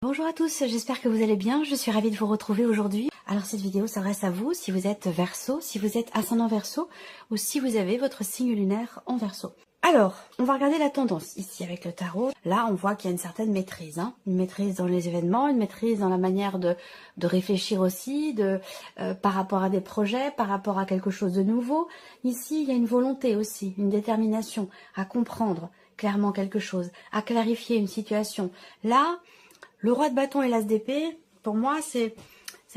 Bonjour à tous, j'espère que vous allez bien, je suis ravie de vous retrouver aujourd'hui. Alors cette vidéo s'adresse à vous si vous êtes Verseau, si vous êtes ascendant Verseau ou si vous avez votre signe lunaire en Verseau. Alors, on va regarder la tendance ici avec le tarot. Là, on voit qu'il y a une certaine maîtrise, une maîtrise dans les événements, une maîtrise dans la manière de réfléchir aussi, par rapport à des projets, par rapport à quelque chose de nouveau. Ici, il y a une volonté aussi, une détermination à comprendre clairement quelque chose, à clarifier une situation. Là, le roi de bâton et l'as d'épée, pour moi, c'est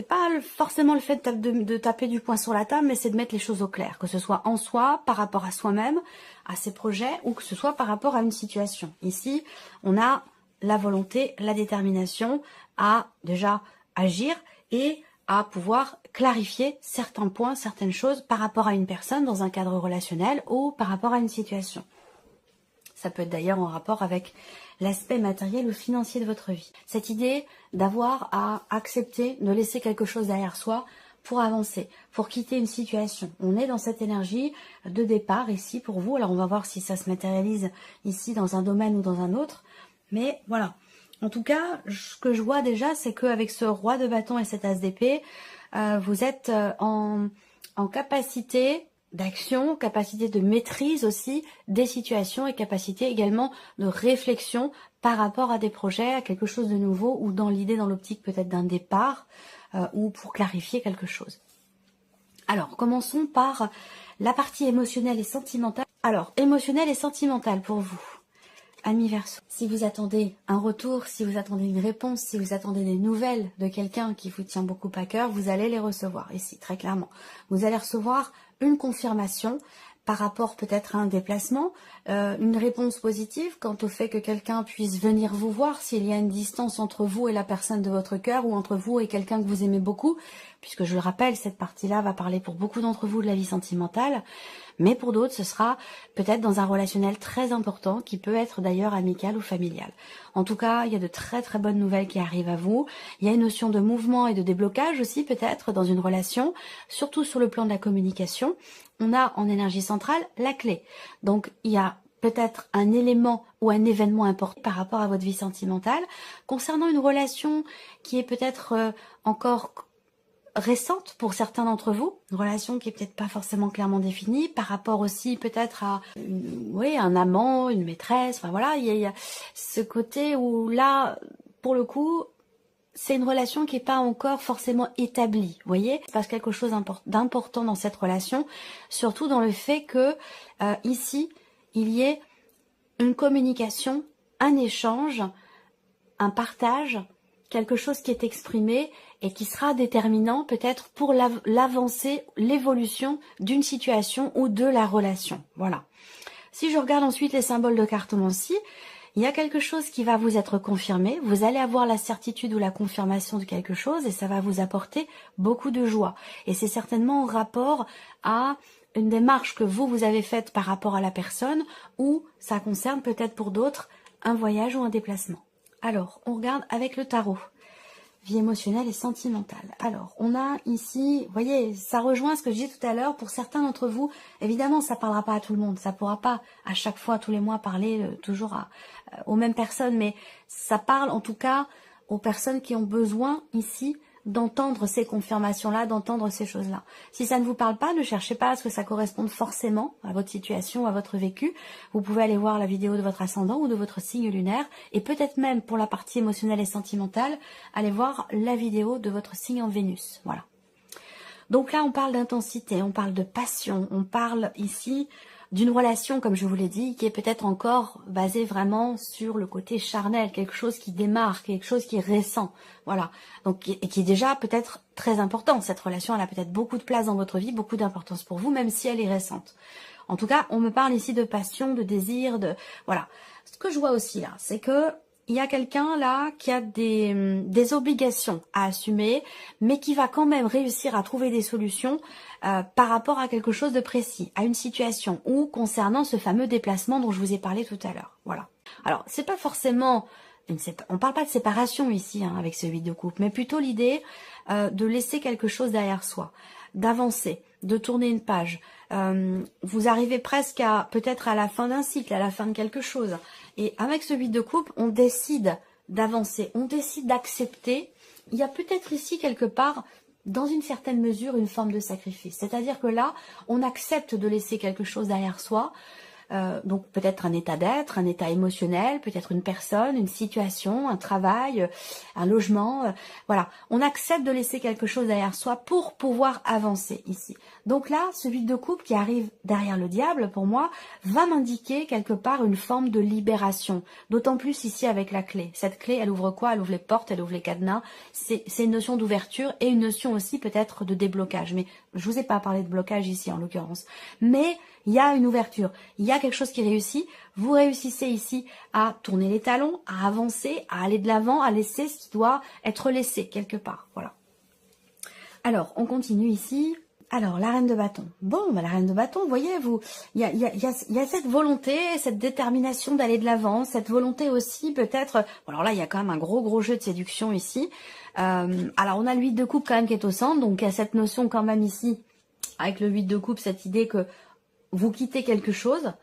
pas forcément le fait de taper du poing sur la table, mais c'est de mettre les choses au clair, que ce soit en soi, par rapport à soi-même, à ses projets, ou que ce soit par rapport à une situation. Ici, on a la volonté, la détermination à déjà agir et à pouvoir clarifier certains points, certaines choses par rapport à une personne dans un cadre relationnel ou par rapport à une situation. Ça peut être d'ailleurs en rapport avec l'aspect matériel ou financier de votre vie. Cette idée d'avoir à accepter de laisser quelque chose derrière soi pour avancer, pour quitter une situation. On est dans cette énergie de départ ici pour vous. Alors on va voir si ça se matérialise ici dans un domaine ou dans un autre. Mais voilà. En tout cas, ce que je vois déjà, c'est qu'avec ce roi de bâton et cet as d'épée, vous êtes en capacité d'action, capacité de maîtrise aussi des situations et capacité également de réflexion par rapport à des projets, à quelque chose de nouveau ou dans l'idée, dans l'optique peut-être d'un départ ou pour clarifier quelque chose. Alors, commençons par la partie émotionnelle et sentimentale. Alors, émotionnelle et sentimentale pour vous, amis Verseau. Si vous attendez un retour, si vous attendez une réponse, si vous attendez des nouvelles de quelqu'un qui vous tient beaucoup à cœur, vous allez les recevoir ici, très clairement. Vous allez recevoir une confirmation par rapport peut-être à un déplacement, une réponse positive quant au fait que quelqu'un puisse venir vous voir s'il y a une distance entre vous et la personne de votre cœur ou entre vous et quelqu'un que vous aimez beaucoup, puisque je le rappelle, cette partie-là va parler pour beaucoup d'entre vous de la vie sentimentale, mais pour d'autres, ce sera peut-être dans un relationnel très important qui peut être d'ailleurs amical ou familial. En tout cas, il y a de très très bonnes nouvelles qui arrivent à vous. Il y a une notion de mouvement et de déblocage aussi peut-être dans une relation, surtout sur le plan de la communication. On a en énergie centrale la clé. Donc il y a peut-être un élément ou un événement important par rapport à votre vie sentimentale concernant une relation qui est peut-être encore récente pour certains d'entre vous, une relation qui est peut-être pas forcément clairement définie, par rapport aussi peut-être à un amant, une maîtresse, enfin voilà, il y a ce côté où là, pour le coup, c'est une relation qui n'est pas encore forcément établie, vous voyez. Il se passe quelque chose d'important dans cette relation, surtout dans le fait que ici, il y ait une communication, un échange, un partage, quelque chose qui est exprimé et qui sera déterminant peut-être pour l'avancée, l'évolution d'une situation ou de la relation. Voilà. Si je regarde ensuite les symboles de cartomancie, il y a quelque chose qui va vous être confirmé, vous allez avoir la certitude ou la confirmation de quelque chose et ça va vous apporter beaucoup de joie. Et c'est certainement en rapport à une démarche que vous avez faite par rapport à la personne ou ça concerne peut-être pour d'autres un voyage ou un déplacement. Alors, on regarde avec le tarot. Vie émotionnelle et sentimentale. Alors, on a ici, vous voyez, ça rejoint ce que je disais tout à l'heure. Pour certains d'entre vous, évidemment, ça ne parlera pas à tout le monde. Ça ne pourra pas à chaque fois, tous les mois, parler toujours aux mêmes personnes. Mais ça parle en tout cas aux personnes qui ont besoin ici d'entendre ces confirmations-là, d'entendre ces choses-là. Si ça ne vous parle pas, ne cherchez pas à ce que ça corresponde forcément à votre situation, à votre vécu. Vous pouvez aller voir la vidéo de votre ascendant ou de votre signe lunaire et peut-être même pour la partie émotionnelle et sentimentale, allez voir la vidéo de votre signe en Vénus. Voilà. Donc là, on parle d'intensité, on parle de passion, on parle ici d'une relation, comme je vous l'ai dit, qui est peut-être encore basée vraiment sur le côté charnel, quelque chose qui démarre, quelque chose qui est récent, voilà. Donc, et qui est déjà peut-être très important. Cette relation, elle a peut-être beaucoup de place dans votre vie, beaucoup d'importance pour vous, même si elle est récente. En tout cas, on me parle ici de passion, de désir, voilà. Ce que je vois aussi là, c'est que il y a quelqu'un là qui a des obligations à assumer, mais qui va quand même réussir à trouver des solutions par rapport à quelque chose de précis, à une situation ou concernant ce fameux déplacement dont je vous ai parlé tout à l'heure. Voilà. Alors, c'est pas forcément on parle pas de séparation ici avec ce 8 de coupe, mais plutôt l'idée de laisser quelque chose derrière soi, d'avancer, de tourner une page. Vous arrivez presque peut-être à la fin d'un cycle, à la fin de quelque chose. Et avec ce 8 de coupe, on décide d'avancer, on décide d'accepter. Il y a peut-être ici quelque part, dans une certaine mesure, une forme de sacrifice. C'est-à-dire que là, on accepte de laisser quelque chose derrière soi. Donc peut-être un état d'être, un état émotionnel, peut-être une personne, une situation, un travail, un logement. Voilà, on accepte de laisser quelque chose derrière soi pour pouvoir avancer ici. Donc là, ce 8 de coupe qui arrive derrière le diable, pour moi, va m'indiquer quelque part une forme de libération. D'autant plus ici avec la clé. Cette clé, elle ouvre quoi? Elle ouvre les portes, elle ouvre les cadenas. C'est une notion d'ouverture et une notion aussi peut-être de déblocage. Mais je vous ai pas parlé de blocage ici en l'occurrence. Mais il y a une ouverture, il y a quelque chose qui réussit. Vous réussissez ici à tourner les talons, à avancer, à aller de l'avant, à laisser ce qui doit être laissé quelque part. Voilà. Alors, on continue ici. Alors, la reine de bâton. Bon, bah, la reine de bâton, vous voyez, il y a cette volonté, cette détermination d'aller de l'avant, cette volonté aussi peut-être... Bon, alors là, il y a quand même un gros jeu de séduction ici. Alors, on a le 8 de coupe quand même qui est au centre, donc il y a cette notion quand même ici, avec le 8 de coupe, cette idée que vous quittez quelque chose,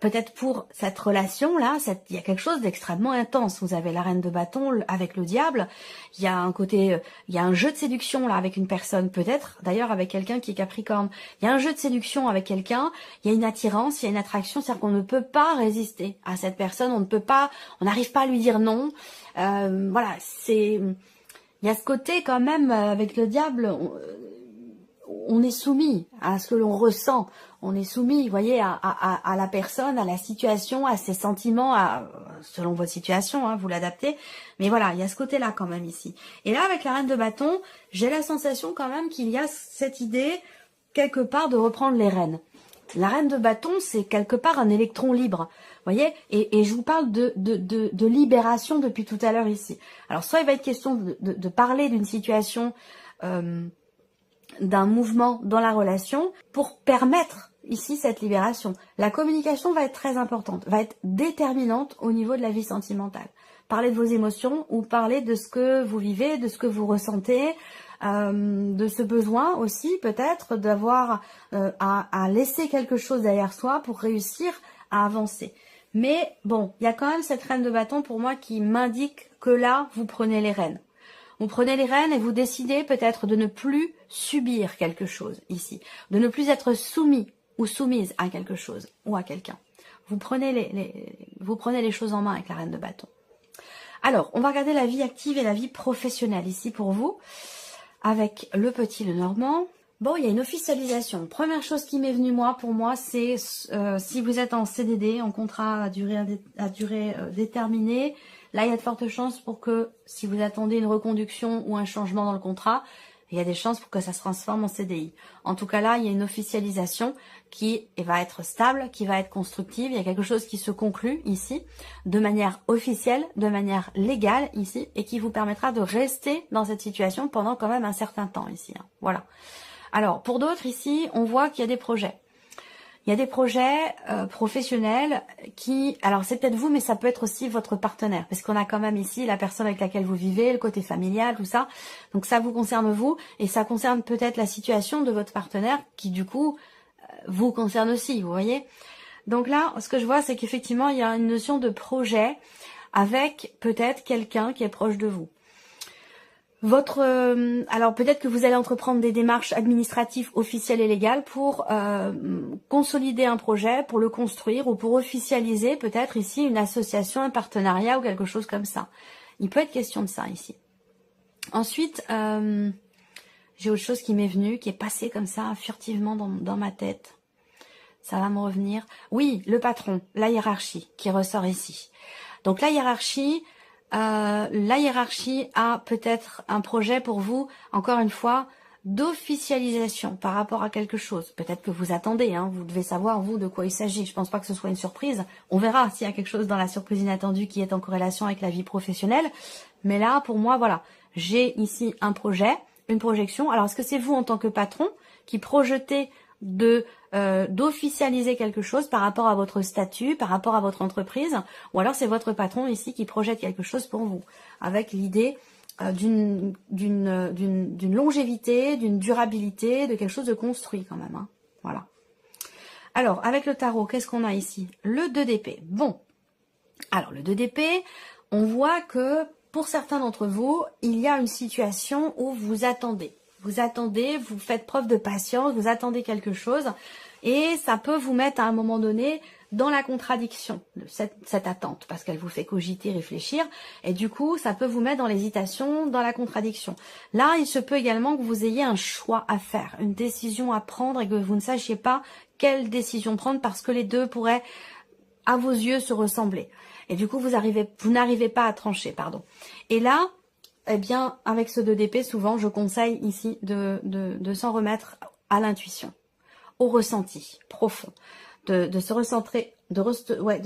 peut-être pour cette relation-là, il y a quelque chose d'extrêmement intense. Vous avez la reine de bâton avec le diable, il y a un côté, il y a un jeu de séduction là avec une personne, peut-être d'ailleurs avec quelqu'un qui est Capricorne. Il y a un jeu de séduction avec quelqu'un, il y a une attirance, il y a une attraction, c'est-à-dire qu'on ne peut pas résister à cette personne, on n'arrive pas à lui dire non. Voilà, il y a ce côté quand même avec le diable. On est soumis à ce que l'on ressent, on est soumis, vous voyez, à la personne, à la situation, à ses sentiments, selon votre situation, hein, vous l'adaptez. Mais voilà, il y a ce côté-là quand même ici. Et là, avec la reine de bâton, j'ai la sensation quand même qu'il y a cette idée, quelque part, de reprendre les rênes. La reine de bâton, c'est quelque part un électron libre, vous voyez, et je vous parle de libération depuis tout à l'heure ici. Alors, soit il va être question de parler d'une situation... d'un mouvement dans la relation pour permettre ici cette libération. La communication va être très importante, va être déterminante au niveau de la vie sentimentale. Parler de vos émotions ou parler de ce que vous vivez, de ce que vous ressentez, de ce besoin aussi peut-être d'avoir à laisser quelque chose derrière soi pour réussir à avancer. Mais bon, il y a quand même cette reine de bâton pour moi qui m'indique que là, vous prenez les rênes. Vous prenez les rênes et vous décidez peut-être de ne plus subir quelque chose ici, de ne plus être soumis ou soumise à quelque chose ou à quelqu'un. Vous prenez les choses en main avec la reine de bâton. Alors, on va regarder la vie active et la vie professionnelle ici pour vous, avec le petit Lenormand. Bon, il y a une officialisation. Première chose qui m'est venue pour moi, c'est si vous êtes en CDD, en contrat à durée déterminée, là, il y a de fortes chances pour que, si vous attendez une reconduction ou un changement dans le contrat, il y a des chances pour que ça se transforme en CDI. En tout cas, là, il y a une officialisation qui va être stable, qui va être constructive. Il y a quelque chose qui se conclut ici, de manière officielle, de manière légale ici, et qui vous permettra de rester dans cette situation pendant quand même un certain temps ici. Hein. Voilà. Alors, pour d'autres ici, on voit qu'il y a des projets. Il y a des projets professionnels qui... Alors, c'est peut-être vous, mais ça peut être aussi votre partenaire. Parce qu'on a quand même ici la personne avec laquelle vous vivez, le côté familial, tout ça. Donc, ça vous concerne vous. Et ça concerne peut-être la situation de votre partenaire qui, du coup, vous concerne aussi, vous voyez. Donc là, ce que je vois, c'est qu'effectivement, il y a une notion de projet avec peut-être quelqu'un qui est proche de vous. Alors peut-être que vous allez entreprendre des démarches administratives officielles et légales pour consolider un projet, pour le construire ou pour officialiser peut-être ici une association, un partenariat ou quelque chose comme ça. Il peut être question de ça ici. Ensuite, j'ai autre chose qui m'est venue, qui est passée comme ça furtivement dans ma tête. Ça va me revenir. Oui, le patron, la hiérarchie qui ressort ici. Donc la hiérarchie a peut-être un projet pour vous, encore une fois, d'officialisation par rapport à quelque chose. Peut-être que vous attendez, hein, vous devez savoir, vous, de quoi il s'agit. Je pense pas que ce soit une surprise. On verra s'il y a quelque chose dans la surprise inattendue qui est en corrélation avec la vie professionnelle. Mais là, pour moi, voilà, j'ai ici un projet, une projection. Alors, est-ce que c'est vous, en tant que patron, qui projetez d'officialiser quelque chose par rapport à votre statut, par rapport à votre entreprise, ou alors c'est votre patron ici qui projette quelque chose pour vous, avec l'idée d'une longévité, d'une durabilité, de quelque chose de construit quand même. Hein. Voilà. Alors, avec le tarot, qu'est-ce qu'on a ici? Le 2 d'épée. Bon. Alors, le 2 d'épée, On voit que pour certains d'entre vous, il y a une situation où vous attendez. Vous attendez, vous faites preuve de patience, vous attendez quelque chose et ça peut vous mettre à un moment donné dans la contradiction, cette attente, parce qu'elle vous fait cogiter, réfléchir, et du coup, ça peut vous mettre dans l'hésitation, dans la contradiction. Là, il se peut également que vous ayez un choix à faire, une décision à prendre et que vous ne sachiez pas quelle décision prendre parce que les deux pourraient, à vos yeux, se ressembler. Et du coup, vous n'arrivez pas à trancher, pardon. Et là, eh bien, avec ce 2 d'épée, souvent, je conseille ici de s'en remettre à l'intuition, au ressenti profond, de se recentrer, de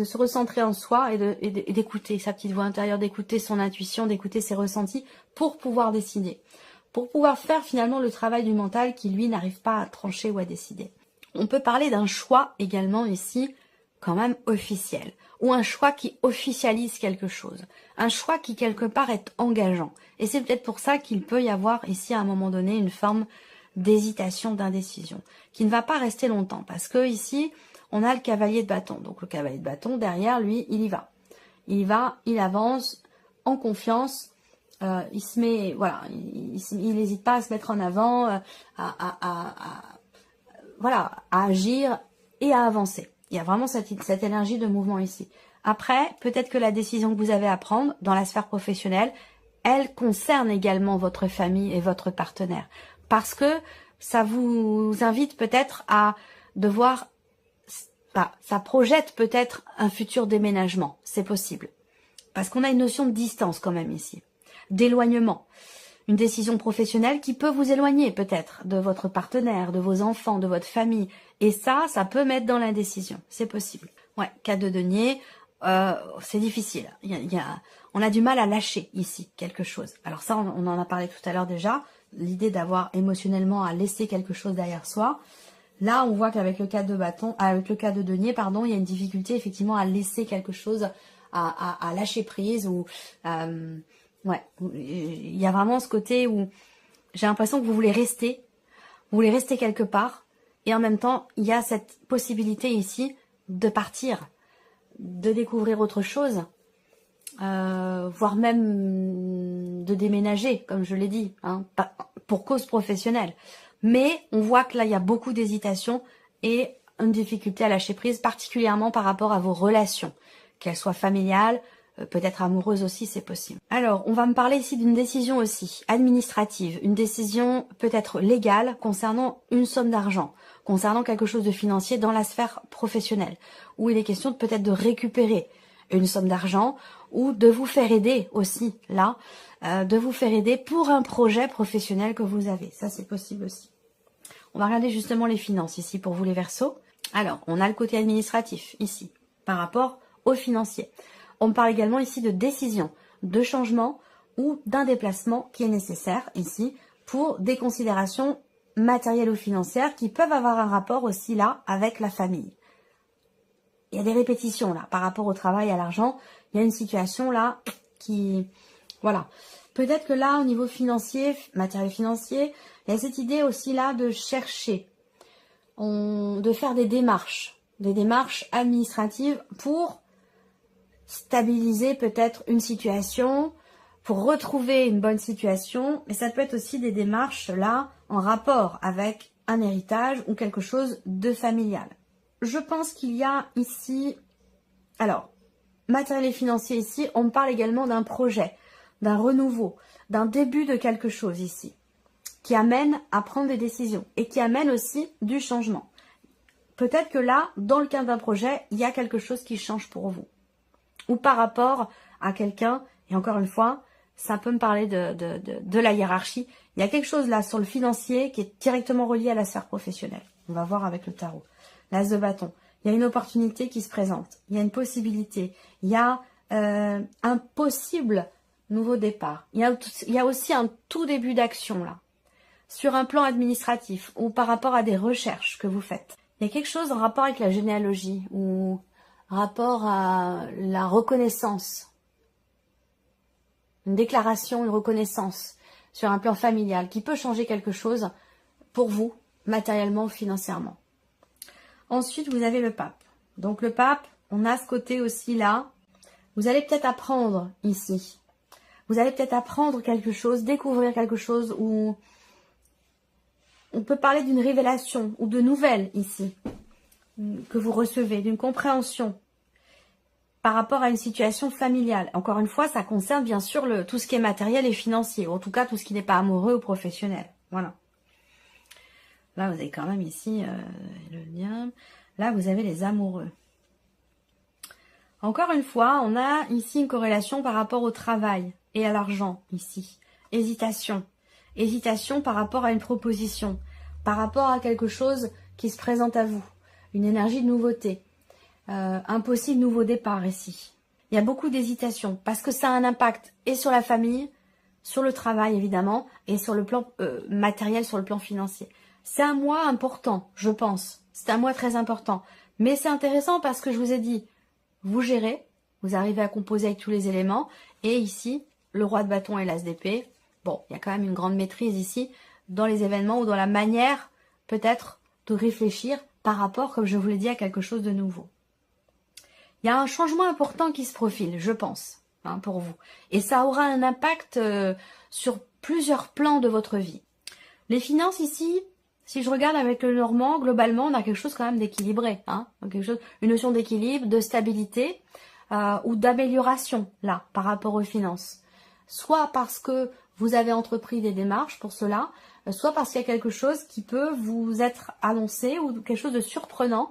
se recentrer en soi et d'écouter sa petite voix intérieure, d'écouter son intuition, d'écouter ses ressentis pour pouvoir décider, pour pouvoir faire finalement le travail du mental qui, lui, n'arrive pas à trancher ou à décider. On peut parler d'un choix également ici, quand même officiel, ou un choix qui officialise quelque chose, un choix qui quelque part est engageant. Et c'est peut-être pour ça qu'il peut y avoir ici à un moment donné une forme d'hésitation, d'indécision, qui ne va pas rester longtemps, parce que ici, on a le cavalier de bâton. Donc le cavalier de bâton, derrière lui, il y va. Il y va, il avance en confiance, il se met, voilà, il n'hésite pas à se mettre en avant, voilà, à agir et à avancer. Il y a vraiment cette énergie de mouvement ici. Après, peut-être que la décision que vous avez à prendre dans la sphère professionnelle, elle concerne également votre famille et votre partenaire. Parce que ça vous invite peut-être à devoir, ça projette peut-être un futur déménagement. C'est possible. Parce qu'on a une notion de distance quand même ici. D'éloignement. Une décision professionnelle qui peut vous éloigner peut-être de votre partenaire, de vos enfants, de votre famille. Et ça peut mettre dans l'indécision. C'est possible. Ouais, 4 de denier, c'est difficile. On a du mal à lâcher ici quelque chose. Alors ça, on en a parlé tout à l'heure déjà. L'idée d'avoir émotionnellement à laisser quelque chose derrière soi. Là, on voit qu'avec le 4 de bâton, avec le 4 de denier, pardon, il y a une difficulté effectivement à laisser quelque chose, à lâcher prise ou ouais, il y a vraiment ce côté où j'ai l'impression que vous voulez rester quelque part, et en même temps, il y a cette possibilité ici de partir, de découvrir autre chose, voire même de déménager, comme je l'ai dit, hein, pour cause professionnelle. Mais on voit que là, il y a beaucoup d'hésitation et une difficulté à lâcher prise, particulièrement par rapport à vos relations, qu'elles soient familiales, peut-être amoureuses aussi, c'est possible. Alors, on va me parler ici d'une décision aussi administrative, une décision peut-être légale concernant une somme d'argent, concernant quelque chose de financier dans la sphère professionnelle, où il est question de peut-être de récupérer une somme d'argent ou de vous faire aider aussi, là, de vous faire aider pour un projet professionnel que vous avez. Ça, c'est possible aussi. On va regarder justement les finances ici pour vous les Verseaux. Alors, on a le côté administratif ici, par rapport aux financiers. On parle également ici de décision, de changement ou d'un déplacement qui est nécessaire ici pour des considérations matérielles ou financières qui peuvent avoir un rapport aussi là avec la famille. Il y a des répétitions là par rapport au travail et à l'argent. Il y a une situation là qui... Voilà. Peut-être que là, au niveau financier, matériel financier, il y a cette idée aussi là de chercher, de faire des démarches administratives pour stabiliser peut-être une situation, pour retrouver une bonne situation. Mais ça peut être aussi des démarches là en rapport avec un héritage ou quelque chose de familial. Je pense qu'il y a ici, alors, matériel et financier ici, on me parle également d'un projet, d'un renouveau, d'un début de quelque chose ici, qui amène à prendre des décisions et qui amène aussi du changement. Peut-être que là, dans le cadre d'un projet, il y a quelque chose qui change pour vous. Ou par rapport à quelqu'un, et encore une fois, ça peut me parler de la hiérarchie. Il y a quelque chose là sur le financier qui est directement relié à la sphère professionnelle. On va voir avec le tarot. L'as de bâton. Il y a une opportunité qui se présente. Il y a une possibilité. Il y a un possible nouveau départ. Il y a aussi un tout début d'action là. Sur un plan administratif ou par rapport à des recherches que vous faites. Il y a quelque chose en rapport avec la généalogie ou rapport à la reconnaissance. Une déclaration, une reconnaissance sur un plan familial qui peut changer quelque chose pour vous, matériellement ou financièrement. Ensuite, vous avez le pape. Donc le pape, on a ce côté aussi là Vous allez peut-être apprendre ici. Vous allez peut-être apprendre quelque chose, découvrir quelque chose, ou on peut parler d'une révélation ou de nouvelles ici que vous recevez, d'une compréhension par rapport à une situation familiale. Encore une fois, ça concerne bien sûr tout ce qui est matériel et financier, ou en tout cas tout ce qui n'est pas amoureux ou professionnel. Voilà. Là, vous avez quand même ici le diable. Là, vous avez les amoureux. Encore une fois, on a ici une corrélation par rapport au travail et à l'argent, ici. Hésitation. Hésitation par rapport à une proposition, par rapport à quelque chose qui se présente à vous. Une énergie de nouveauté. Un possible nouveau départ ici. Il y a beaucoup d'hésitation parce que ça a un impact et sur la famille, sur le travail évidemment, et sur le plan matériel, sur le plan financier. C'est un mois important, je pense. C'est un mois très important. Mais c'est intéressant parce que je vous ai dit, vous gérez, vous arrivez à composer avec tous les éléments. Et ici, le roi de bâton et l'as d'épée. Bon, il y a quand même une grande maîtrise ici dans les événements ou dans la manière peut-être de réfléchir par rapport, comme je vous l'ai dit, à quelque chose de nouveau. Il y a un changement important qui se profile, je pense, hein, pour vous. Et ça aura un impact sur plusieurs plans de votre vie. Les finances ici, si je regarde avec le normand, globalement, on a quelque chose quand même d'équilibré. Hein, une notion d'équilibre, de stabilité ou d'amélioration, là, par rapport aux finances. Soit parce que vous avez entrepris des démarches pour cela, soit parce qu'il y a quelque chose qui peut vous être annoncé ou quelque chose de surprenant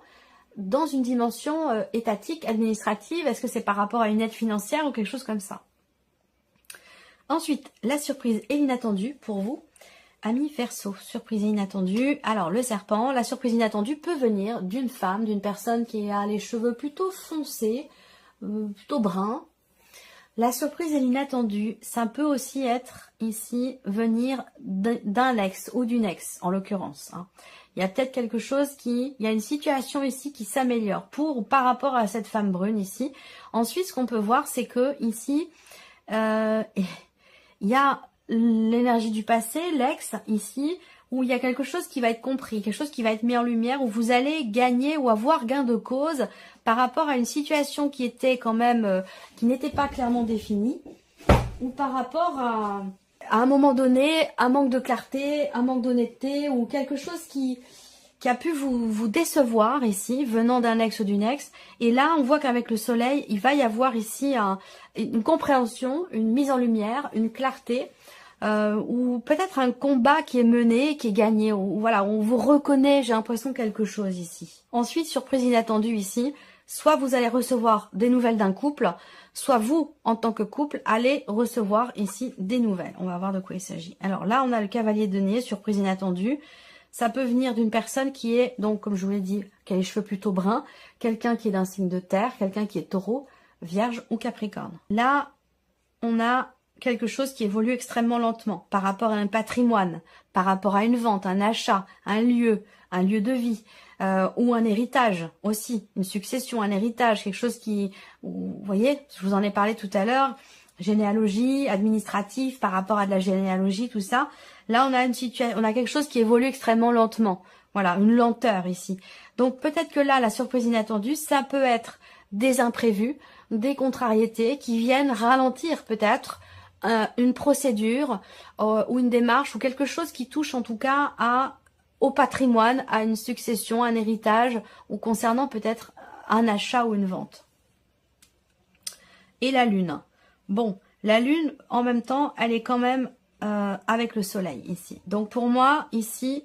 dans une dimension étatique, administrative. Est-ce que c'est par rapport à une aide financière ou quelque chose comme ça? Ensuite, la surprise et l'inattendue pour vous. Amis Verseau, surprise et inattendue. Alors, le serpent, la surprise inattendue peut venir d'une femme, d'une personne qui a les cheveux plutôt foncés, plutôt bruns. La surprise et l'inattendu, ça peut aussi être ici venir d'un ex ou d'une ex, en l'occurrence. Hein. Il y a peut-être quelque chose il y a une situation ici qui s'améliore pour ou par rapport à cette femme brune ici. Ensuite, ce qu'on peut voir, c'est que ici, il y a l'énergie du passé, l'ex ici, où il y a quelque chose qui va être compris, quelque chose qui va être mis en lumière, où vous allez gagner ou avoir gain de cause par rapport à une situation qui était quand même, qui n'était pas clairement définie, ou par rapport à un moment donné, un manque de clarté, un manque d'honnêteté, ou quelque chose qui a pu vous décevoir ici, venant d'un ex ou d'une ex. Et là, on voit qu'avec le soleil, il va y avoir ici une compréhension, une mise en lumière, une clarté, ou peut-être un combat qui est mené, qui est gagné, ou voilà, on vous reconnaît, j'ai l'impression, quelque chose ici. Ensuite, surprise inattendue ici, soit vous allez recevoir des nouvelles d'un couple, soit vous, en tant que couple, allez recevoir ici des nouvelles. On va voir de quoi il s'agit. Alors là, on a le cavalier de denier, surprise inattendue. Ça peut venir d'une personne qui est, donc comme je vous l'ai dit, qui a les cheveux plutôt bruns, quelqu'un qui est d'un signe de terre, quelqu'un qui est taureau, vierge ou capricorne. Là, on a quelque chose qui évolue extrêmement lentement par rapport à un patrimoine, par rapport à une vente, un achat, un lieu de vie, ou un héritage aussi, une succession, un héritage, quelque chose qui, vous voyez, je vous en ai parlé tout à l'heure, généalogie, administratif, par rapport à de la généalogie, tout ça. Là, on a on a quelque chose qui évolue extrêmement lentement. Voilà, une lenteur ici. Donc peut-être que là, la surprise inattendue, ça peut être des imprévus, des contrariétés qui viennent ralentir peut-être une procédure ou une démarche ou quelque chose qui touche en tout cas au patrimoine, à une succession, un héritage ou concernant peut-être un achat ou une vente. Et la lune. Bon, la lune en même temps, elle est quand même avec le soleil ici. Donc pour moi, ici,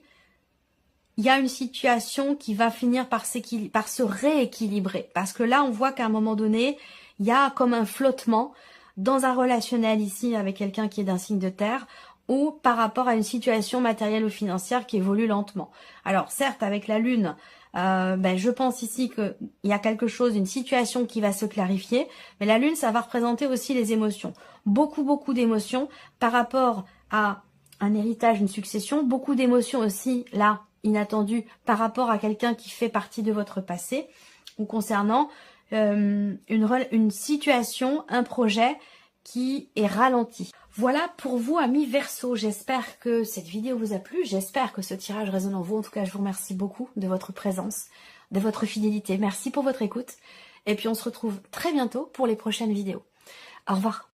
il y a une situation qui va finir par se rééquilibrer. Parce que là, on voit qu'à un moment donné, il y a comme un flottement dans un relationnel ici avec quelqu'un qui est d'un signe de terre ou par rapport à une situation matérielle ou financière qui évolue lentement. Alors certes, avec la lune, je pense ici qu'il y a quelque chose, une situation qui va se clarifier, mais la lune, ça va représenter aussi les émotions. Beaucoup d'émotions par rapport à un héritage, une succession, beaucoup d'émotions aussi, là, inattendues, par rapport à quelqu'un qui fait partie de votre passé, ou concernant une situation, un projet qui est ralenti. Voilà pour vous, amis Verseau. J'espère que cette vidéo vous a plu. J'espère que ce tirage résonne en vous. En tout cas, je vous remercie beaucoup de votre présence, de votre fidélité. Merci pour votre écoute. Et puis on se retrouve très bientôt pour les prochaines vidéos. Au revoir.